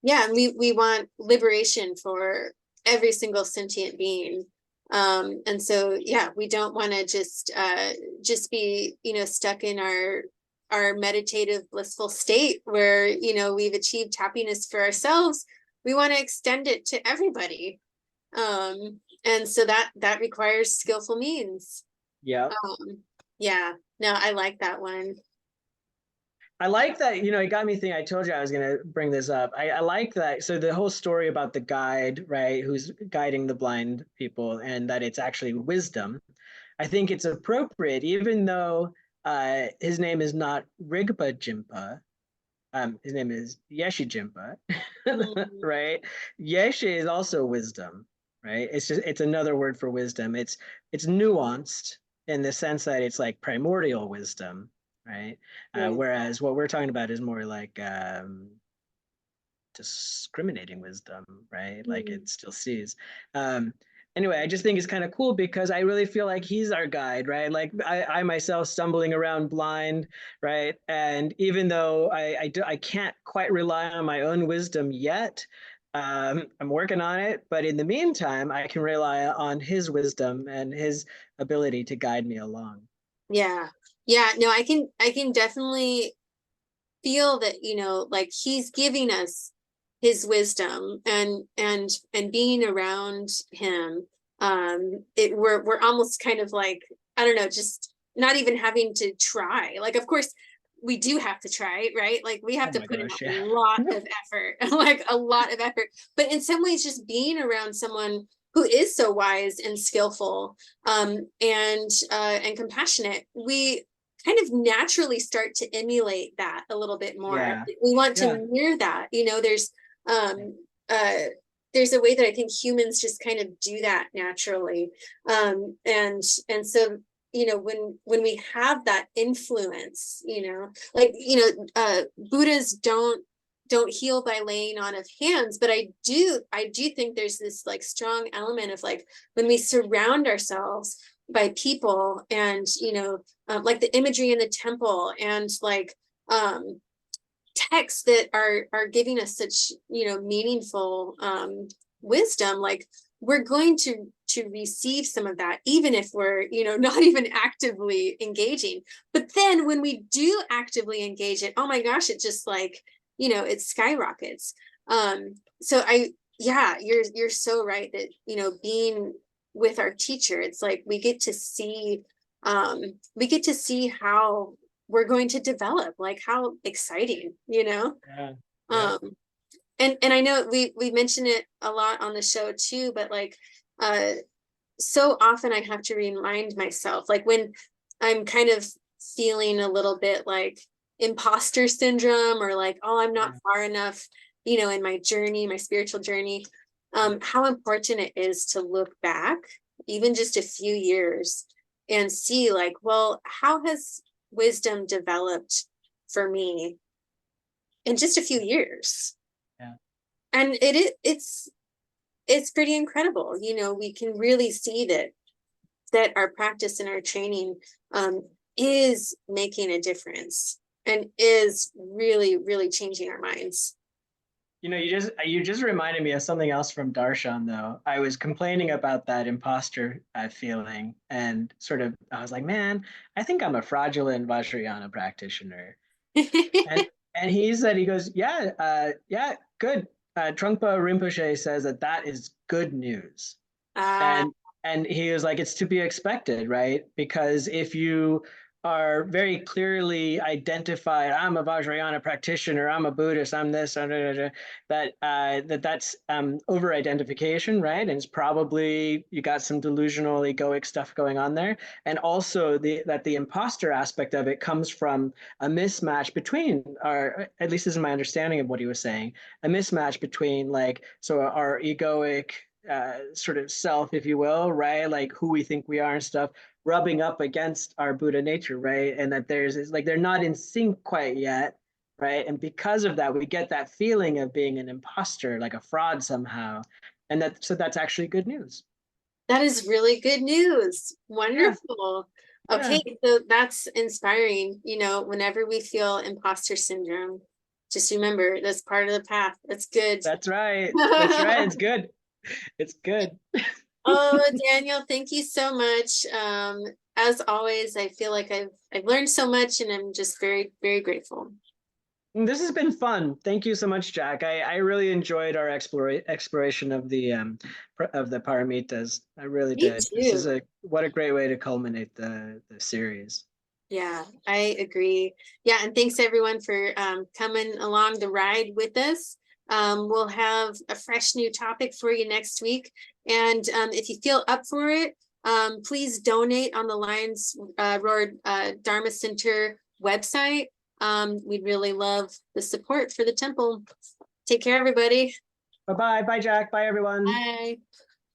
Yeah, and we want liberation for every single sentient being. And so yeah, we don't want to just be stuck in our meditative blissful state where we've achieved happiness for ourselves. We want to extend it to everybody. And so that requires skillful means. Yeah. Yeah, no, I like that one. I like that, it got me thinking. I told you I was going to bring this up. I like that. So the whole story about the guide, right, who's guiding the blind people, and that it's actually wisdom. I think it's appropriate, even though his name is not Rigpa Jimpa. His name is Yeshe Jimpa, Mm, right? Yeshe is also wisdom, right? It's another word for wisdom. It's nuanced in the sense that it's like primordial wisdom, right? right. Whereas what we're talking about is more like discriminating wisdom, right? Like Mm, it still sees. Um, anyway, I just think it's kind of cool because I really feel like he's our guide, right? Like I myself stumbling around blind, right? And even though I can't quite rely on my own wisdom yet, I'm working on it. But in the meantime, I can rely on his wisdom and his ability to guide me along. yeah. Yeah, no, I can definitely feel that like he's giving us his wisdom, and being around him, we're almost kind of like, I don't know, just not even having to try. Like of course we do have to try, right? Like we have Oh to my put in gosh, a yeah. lot of effort, like a lot of effort, but in some ways just being around someone who is so wise and skillful, and compassionate, we kind of naturally start to emulate that a little bit more. Yeah. We want Yeah. to mirror that. Um uh there's a way that I think humans just kind of do that naturally. And so when we have that influence, like, Buddhas don't heal by laying on of hands, but I do think there's this like strong element of like when we surround ourselves by people, and like the imagery in the temple, and like texts that are giving us such meaningful wisdom, like we're going to receive some of that, even if we're not even actively engaging. But then when we do actively engage it, oh my gosh, it just like it skyrockets. So yeah, you're so right that being with our teacher, it's like we get to see how we're going to develop, like how exciting. Yeah. Yeah. um and I know we mention it a lot on the show too, but like uh so often I have to remind myself, like when I'm kind of feeling a little bit like imposter syndrome, or like, oh, I'm not Yeah. far enough, in my journey, my spiritual journey, how important it is to look back, even just a few years, and see like, well, how has wisdom developed for me in just a few years? Yeah. And it's pretty incredible. We can really see that our practice and our training is making a difference, and is really, really changing our minds. You just reminded me of something else from Darshan though. I was complaining about that imposter feeling, and sort of I was like, man, I think I'm a fraudulent Vajrayana practitioner. And he goes, yeah, yeah, good. Trungpa Rinpoche says that is good news. uh, And he was like, it's to be expected, right? Because if you are very clearly identified, I'm a Vajrayana practitioner, I'm a Buddhist, I'm this, that's over identification, right? And it's probably you got some delusional egoic stuff going on there. And also the imposter aspect of it comes from a mismatch between our, at least this is my understanding of what he was saying, a mismatch between like, so our egoic sort of self, if you will, right? Like who we think we are and stuff, rubbing up against our Buddha nature, right? And that it's like they're not in sync quite yet, right? And because of that, we get that feeling of being an imposter, like a fraud somehow. And that's actually good news. that is really good news. Yeah, Wonderful. yeah. Okay, so that's inspiring. Whenever we feel imposter syndrome, just remember that's part of the path. That's good. That's right. That's right. It's good. It's good. Oh, Daniel, thank you so much. As always, I feel like I've learned so much, and I'm just very, very grateful. This has been fun. Thank you so much, Jack. I really enjoyed our exploration of the paramitas. I really Me did. This is too. what a great way to culminate the series. Yeah, I agree. Yeah, and thanks everyone for coming along the ride with us. We'll have a fresh new topic for you next week. And if you feel up for it, please donate on the Lions Roar Dharma Center website. We'd really love the support for the temple. Take care, everybody. Bye bye. Bye, Jack. Bye, everyone. Bye.